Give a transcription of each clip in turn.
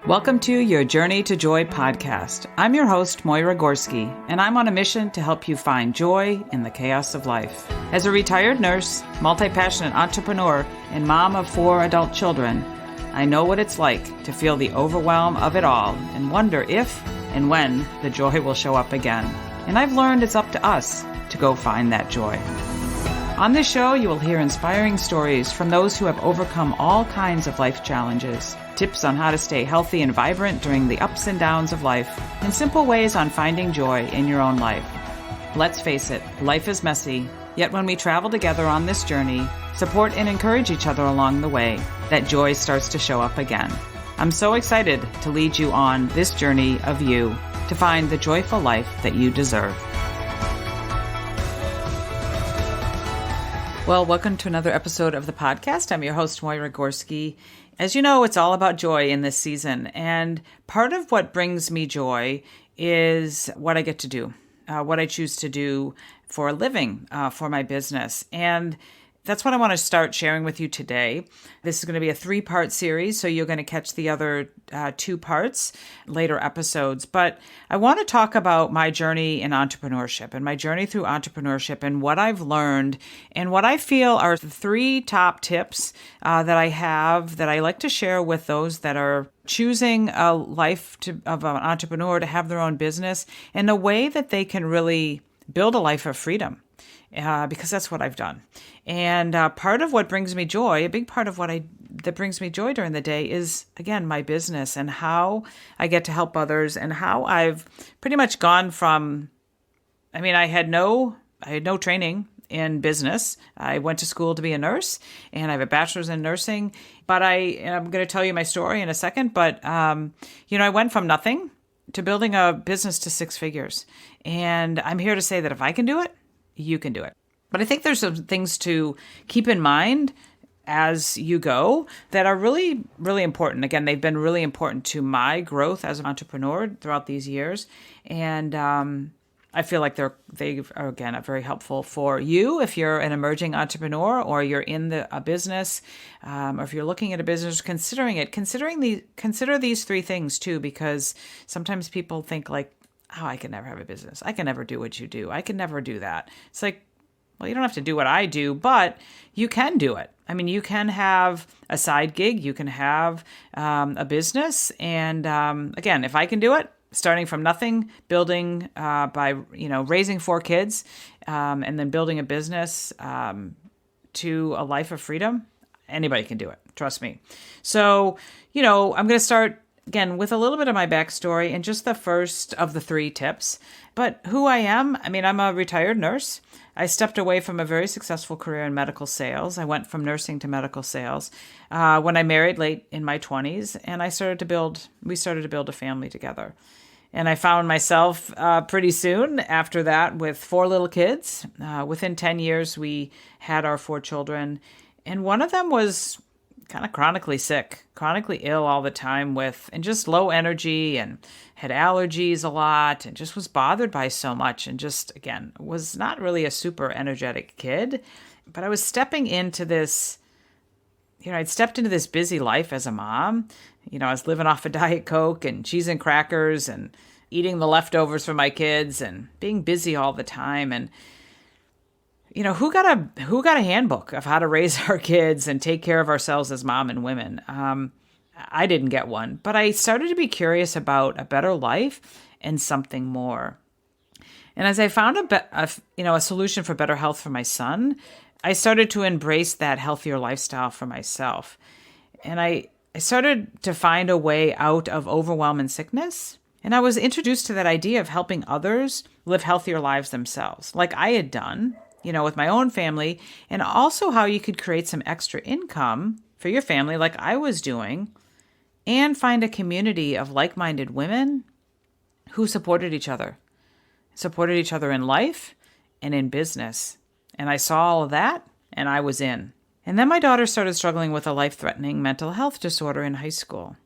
Welcome to your Journey to Joy podcast. I'm your host, Moyra Gorski, and I'm on a mission to help you find joy in the chaos of life. As a retired nurse, multi-passionate entrepreneur, and mom of 4 adult children, I know what it's like to feel the overwhelm of it all and wonder if and when the joy will show up again. And I've learned it's up to us to go find that joy. On this show, you will hear inspiring stories from those who have overcome all kinds of life challenges, tips on how to stay healthy and vibrant during the ups and downs of life, and simple ways on finding joy in your own life. Let's face it, life is messy, yet when we travel together on this journey, support and encourage each other along the way, that joy starts to show up again. I'm so excited to lead you on this journey of you to find the joyful life that you deserve. Well, welcome to another episode of the podcast. I'm your host, Moyra Gorski. As you know, it's all about joy in this season. And part of what brings me joy is what I get to do, what I choose to do for a living, for my business. And that's what I want to start sharing with you today. This is going to be a 3-part series, so you're going to catch the other 2 parts later episodes. But I want to talk about my journey in entrepreneurship and my journey through entrepreneurship and what I've learned and what I feel are the 3 top tips that I have that I like to share with those that are choosing a life of an entrepreneur to have their own business in a way that they can really build a life of freedom. Because that's what I've done. And part of what brings me joy, a big part of that brings me joy during the day is, again, my business and how I get to help others and how I've pretty much gone from, I had no training in business. I went to school to be a nurse and I have a bachelor's in nursing, but I'm going to tell you my story in a second, but, I went from nothing to building a business to 6 figures. And I'm here to say that if I can do it, you can do it. But I think there's some things to keep in mind as you go that are really, really important. Again, they've been really important to my growth as an entrepreneur throughout these years. And I feel like they are, again, very helpful for you if you're an emerging entrepreneur or you're in a business, or if you're looking at a business, considering it. Consider these 3 things too, because sometimes people think like, oh, I can never have a business. I can never do what you do. I can never do that. It's like, well, you don't have to do what I do, but you can do it. You can have a side gig. You can have a business. And again, if I can do it, starting from nothing, building by, raising 4 kids, and then building a business to a life of freedom, anybody can do it. Trust me. So, I'm going to start again, with a little bit of my backstory and just the first of the 3 tips. But who I am, I'm a retired nurse. I stepped away from a very successful career in medical sales. I went from nursing to medical sales when I married late in my 20s, and we started to build a family together. And I found myself pretty soon after that with 4 little kids. Within 10 years, we had our 4 children, and one of them was kind of chronically sick, chronically ill all the time and just low energy and had allergies a lot and just was bothered by so much and just, again, was not really a super energetic kid. But I was stepping into this, I'd stepped into this busy life as a mom. I was living off a Diet Coke and cheese and crackers and eating the leftovers for my kids and being busy all the time. And who got a handbook of how to raise our kids and take care of ourselves as mom and women? I didn't get one, but I started to be curious about a better life and something more. And as I found a solution for better health for my son, I started to embrace that healthier lifestyle for myself. And I started to find a way out of overwhelm and sickness. And I was introduced to that idea of helping others live healthier lives themselves, like I had done, with my own family, and also how you could create some extra income for your family like I was doing, and find a community of like-minded women who supported each other in life and in business. And I saw all of that, and I was in. And then my daughter started struggling with a life-threatening mental health disorder in high school,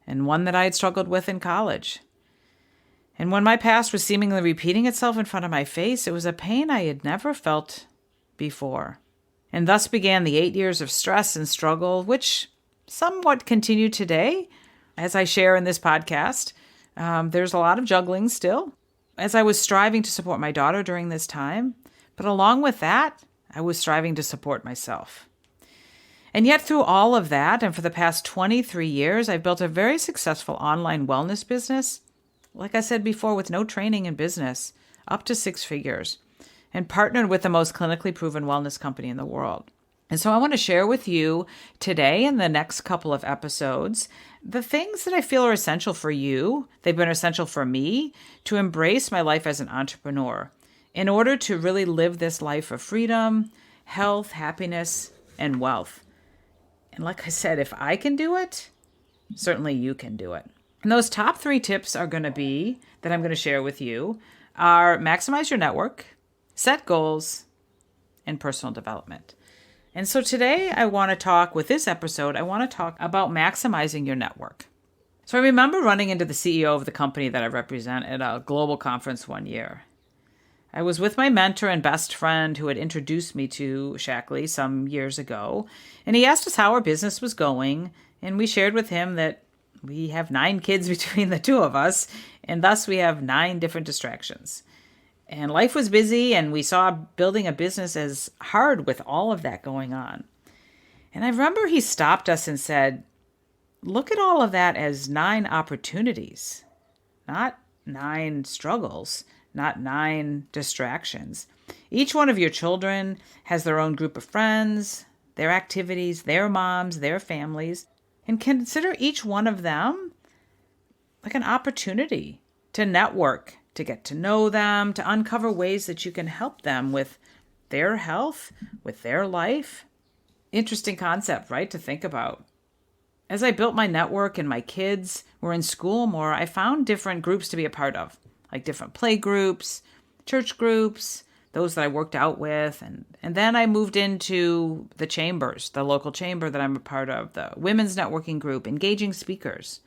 and one that I had struggled with in college. And when my past was seemingly repeating itself in front of my face, it was a pain I had never felt before. And thus began the 8 years of stress and struggle, which somewhat continue today, as I share in this podcast, there's a lot of juggling still, as I was striving to support my daughter during this time. But along with that, I was striving to support myself. And yet through all of that, and for the past 23 years, I've built a very successful online wellness business, like I said before, with no training in business, up to 6 figures, and partnered with the most clinically proven wellness company in the world. And so I want to share with you today in the next couple of episodes the things that I feel are essential for you. They've been essential for me to embrace my life as an entrepreneur in order to really live this life of freedom, health, happiness, and wealth. And like I said, if I can do it, certainly you can do it. And those top 3 tips are going to be, that I'm going to share with you, are maximize your network, set goals, and personal development. And so today I want to talk about maximizing your network. So I remember running into the CEO of the company that I represent at a global conference one year. I was with my mentor and best friend who had introduced me to Shackley some years ago, and he asked us how our business was going, and we shared with him that we have 9 kids between the 2 of us, and thus we have 9 different distractions. And life was busy, and we saw building a business as hard with all of that going on. And I remember he stopped us and said, look at all of that as 9 opportunities, not 9 struggles, not 9 distractions. Each one of your children has their own group of friends, their activities, their moms, their families, and consider each one of them like an opportunity to network, to get to know them, to uncover ways that you can help them with their health, with their life. Interesting concept, right, to think about. As I built my network and my kids were in school more, I found different groups to be a part of, like different play groups, church groups, those that I worked out with. And then I moved into the chambers, the local chamber that I'm a part of, the women's networking group, engaging speakers.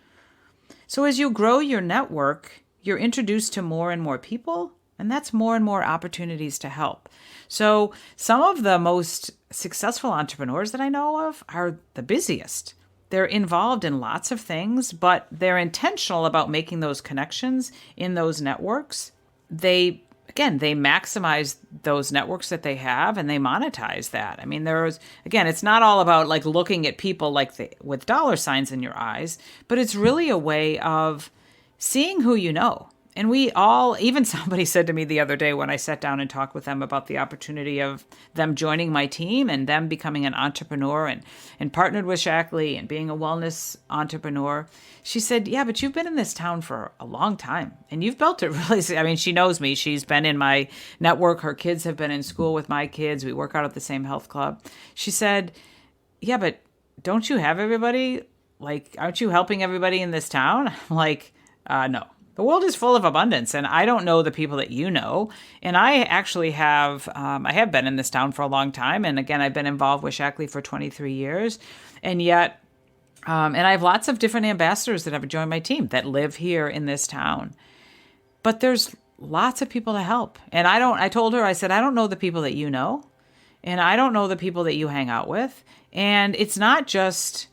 So as you grow your network, you're introduced to more and more people, and that's more and more opportunities to help. So some of the most successful entrepreneurs that I know of are the busiest. They're involved in lots of things, but they're intentional about making those connections in those networks. They maximize those networks that they have, and they monetize that. I mean, it's not all about like looking at people with dollar signs in your eyes, but it's really a way of seeing who you know. And even somebody said to me the other day when I sat down and talked with them about the opportunity of them joining my team and them becoming an entrepreneur and partnered with Shackley and being a wellness entrepreneur. She said, yeah, but you've been in this town for a long time and you've built it really. I mean, she knows me. She's been in my network. Her kids have been in school with my kids. We work out at the same health club. She said, yeah, but don't you have everybody? Like, aren't you helping everybody in this town? I'm like, no. The world is full of abundance, and I don't know the people that you know. And I actually have been in this town for a long time. And again, I've been involved with Shackley for 23 years. And yet, and I have lots of different ambassadors that have joined my team that live here in this town. But there's lots of people to help. And I told her, I said, I don't know the people that you know. And I don't know the people that you hang out with. And it's not just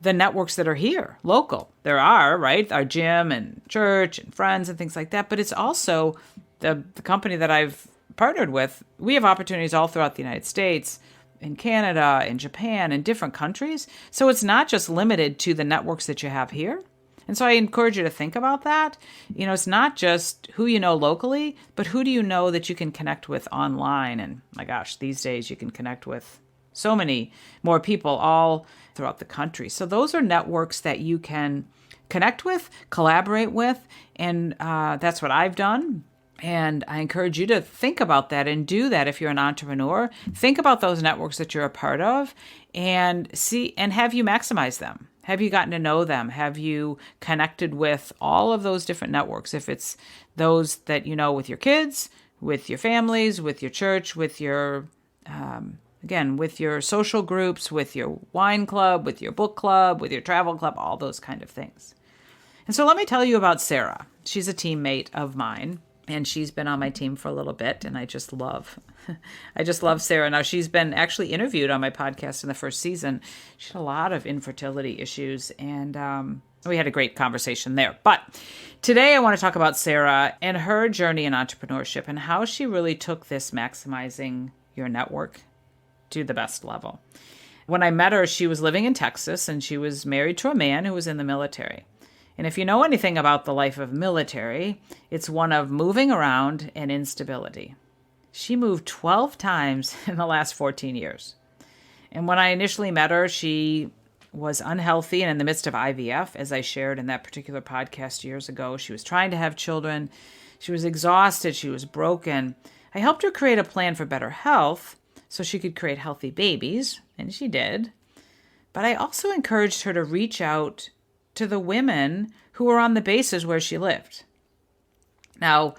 the networks that are here, local. There are, right? Our gym and church and friends and things like that. But it's also the company that I've partnered with. We have opportunities all throughout the United States, in Canada, in Japan, in different countries. So it's not just limited to the networks that you have here. And so I encourage you to think about that. You know, it's not just who you know locally, but who do you know that you can connect with online? And my gosh, these days you can connect with so many more people all throughout the country. So those are networks that you can connect with, collaborate with, and that's what I've done. And I encourage you to think about that and do that if you're an entrepreneur. Think about those networks that you're a part of and see, and have you maximized them? Have you gotten to know them? Have you connected with all of those different networks? If it's those that you know with your kids, with your families, with your church, with your with your social groups, with your wine club, with your book club, with your travel club, all those kind of things. And so let me tell you about Sarah. She's a teammate of mine, and she's been on my team for a little bit, and I just love Sarah. Now, she's been actually interviewed on my podcast in the first season. She had a lot of infertility issues, and We had a great conversation there. But today I want to talk about Sarah and her journey in entrepreneurship and how she really took this maximizing your network to the best level. When I met her, she was living in Texas and she was married to a man who was in the military. And if you know anything about the life of military, it's one of moving around and instability. She moved 12 times in the last 14 years. And when I initially met her, she was unhealthy and in the midst of IVF, as I shared in that particular podcast years ago. She was trying to have children. She was exhausted. She was broken. I helped her create a plan for better health so she could create healthy babies, and she did. But I also encouraged her to reach out to the women who were on the bases where she lived. Now,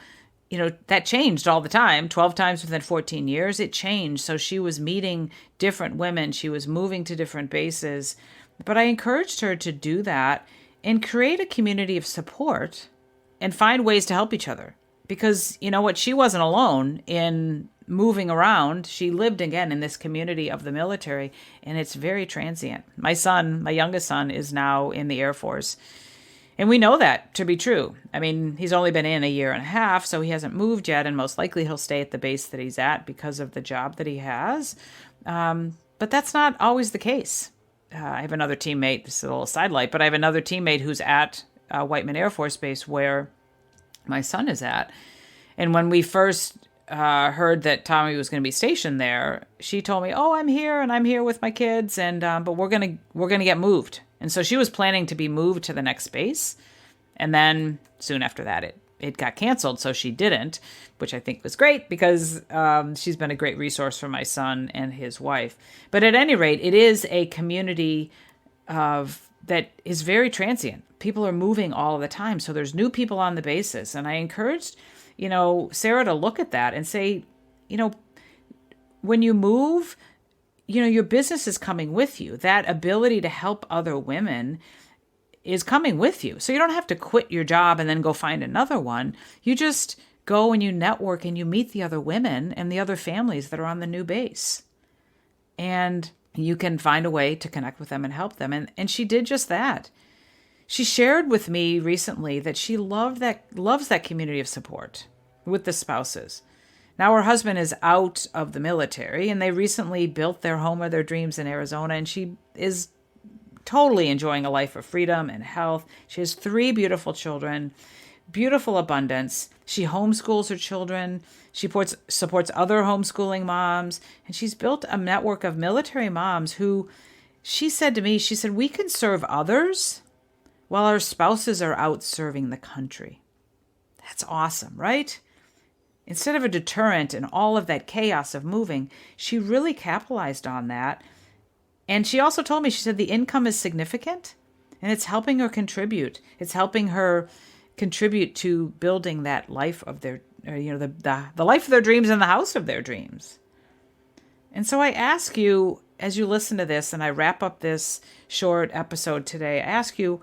that changed all the time. 12 times within 14 years, it changed. So she was meeting different women. She was moving to different bases. But I encouraged her to do that and create a community of support and find ways to help each other. Because, she wasn't alone in moving around. She lived again in this community of the military, and it's very transient. My youngest son, is now in the Air Force. And we know that to be true. I mean, he's only been in a year and a half, so he hasn't moved yet, and most likely he'll stay at the base that he's at because of the job that he has. But that's not always the case. I have another teammate, this is a little sidelight, but I have another teammate who's at Whiteman Air Force Base where my son is at. And when we first heard that Tommy was going to be stationed there, she told me, "Oh, I'm here, and I'm here with my kids, and but we're gonna get moved." And so she was planning to be moved to the next base, and then soon after that, it got canceled, so she didn't, which I think was great because she's been a great resource for my son and his wife. But at any rate, it is a community that is very transient. People are moving all the time, so there's new people on the bases, and I encouraged Sarah to look at that and say, when you move, your business is coming with you. That ability to help other women is coming with you. So you don't have to quit your job and then go find another one. You just go and you network and you meet the other women and the other families that are on the new base. And you can find a way to connect with them and help them. And she did just that. She shared with me recently that she loves that community of support with the spouses. Now her husband is out of the military, and they recently built their home of their dreams in Arizona, and she is totally enjoying a life of freedom and health. She has 3 beautiful children, beautiful abundance. She homeschools her children. She supports other homeschooling moms, and she's built a network of military moms who, she said to me, we can serve others while our spouses are out serving the country. That's awesome, right? Instead of a deterrent and all of that chaos of moving, she really capitalized on that. And she also told me, she said the income is significant and it's helping her contribute. It's helping her contribute to building that life of their, the life of their dreams and the house of their dreams. And so I ask you, as you listen to this and I wrap up this short episode today, I ask you,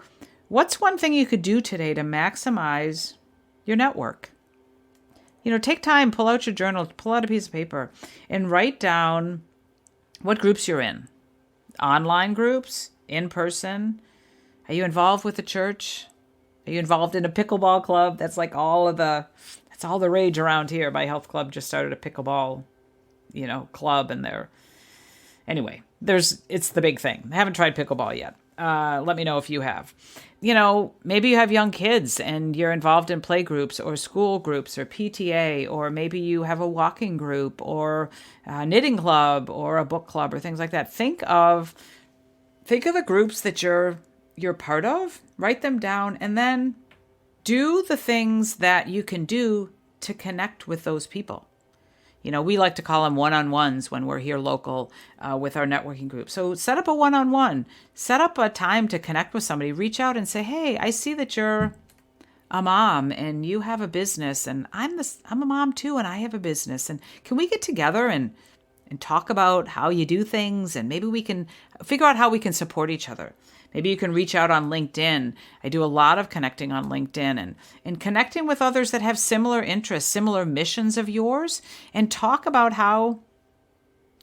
what's one thing you could do today to maximize your network? Take time, pull out your journal, pull out a piece of paper, and write down what groups you're in. Online groups, in person. Are you involved with the church? Are you involved in a pickleball club? That's like that's all the rage around here. My health club just started a pickleball, club, and it's the big thing. I haven't tried pickleball yet. Let me know if you have. Maybe you have young kids and you're involved in play groups or school groups or PTA, or maybe you have a walking group or a knitting club or a book club or things like that. Think of the groups that you're part of, write them down, and then do the things that you can do to connect with those people. We like to call them one-on-ones when we're here local with our networking group. So set up a one-on-one. Set up a time to connect with somebody. Reach out and say, "Hey, I see that you're a mom and you have a business, and I'm a mom too, and I have a business. And can we get together and talk about how you do things? And maybe we can figure out how we can support each other." Maybe you can reach out on LinkedIn. I do a lot of connecting on LinkedIn and connecting with others that have similar interests, similar missions of yours, and talk about how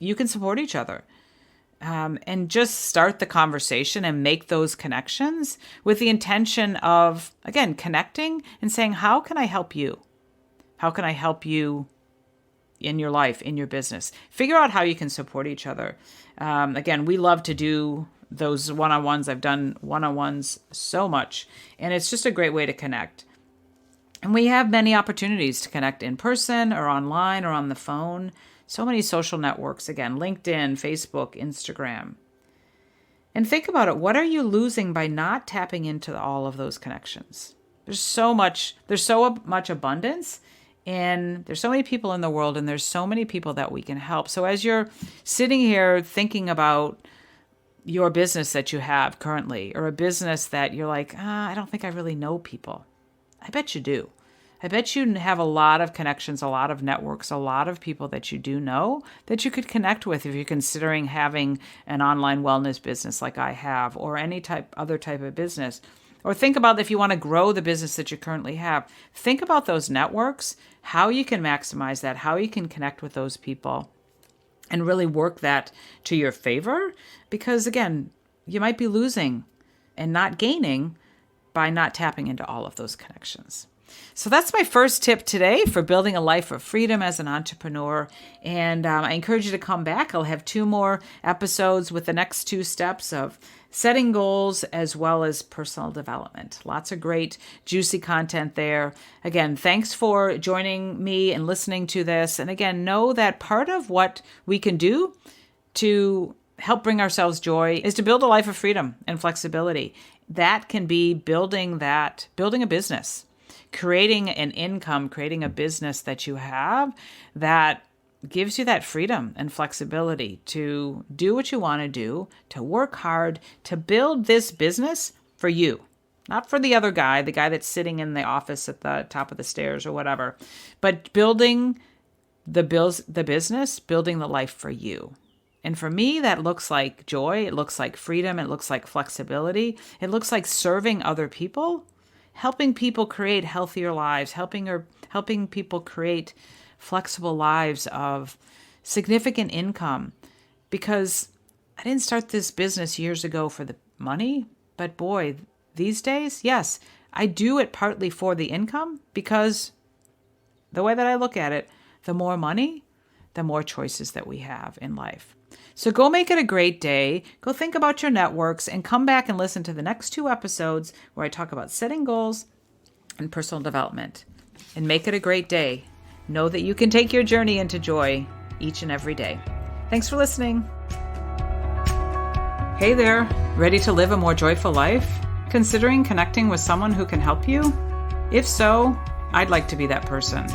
you can support each other. and just start the conversation and make those connections with the intention of, again, connecting and saying, how can I help you? How can I help you in your life, in your business? Figure out how you can support each other. Again, we love to do those one-on-ones. I've done one-on-ones so much, and it's just a great way to connect. And we have many opportunities to connect in person or online or on the phone. So many social networks, again, LinkedIn, Facebook, Instagram. And think about it. What are you losing by not tapping into all of those connections? There's so much abundance, and there's so many people in the world, and there's so many people that we can help. So as you're sitting here thinking about your business that you have currently, or a business that you're like, I don't think I really know people. I bet you do. I bet you have a lot of connections, a lot of networks, a lot of people that you do know that you could connect with if you're considering having an online wellness business like I have, or any other type of business. Or think about if you want to grow the business that you currently have. Think about those networks, how you can maximize that, how you can connect with those people, and really work that to your favor. Because again, you might be losing and not gaining by not tapping into all of those connections. So that's my first tip today for building a life of freedom as an entrepreneur. And I encourage you to come back. I'll have 2 more episodes with the next 2 steps of setting goals as well as personal development. Lots of great, juicy content there. Again, thanks for joining me and listening to this. And again, know that part of what we can do to help bring ourselves joy is to build a life of freedom and flexibility. That can be building a business, creating an income, creating a business that you have that gives you that freedom and flexibility to do what you want to do, to work hard, to build this business for you, not for the other guy, the guy that's sitting in the office at the top of the stairs or whatever, but building the business, building the life for you. And for me, that looks like joy. It looks like freedom. It looks like flexibility. It looks like serving other people, helping people create healthier lives, helping people create flexible lives of significant income. Because I didn't start this business years ago for the money, but boy, these days, yes, I do it partly for the income, because the way that I look at it, the more money, the more choices that we have in life. So go make it a great day. Go think about your networks and come back and listen to the next 2 episodes where I talk about setting goals and personal development. And make it a great day. Know that you can take your journey into joy each and every day. Thanks for listening. Hey there, ready to live a more joyful life? Considering connecting with someone who can help you? If so, I'd like to be that person.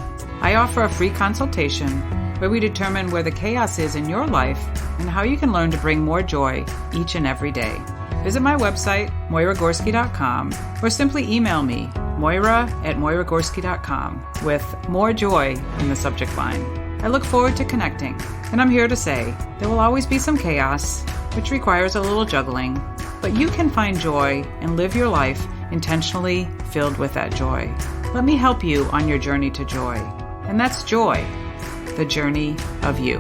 I offer a free consultation where we determine where the chaos is in your life and how you can learn to bring more joy each and every day. Visit my website, moyragorski.com, or simply email me, moyra@moyragorski.com, with more joy in the subject line. I look forward to connecting, and I'm here to say there will always be some chaos, which requires a little juggling, but you can find joy and live your life intentionally filled with that joy. Let me help you on your journey to joy, and that's joy. The journey of you.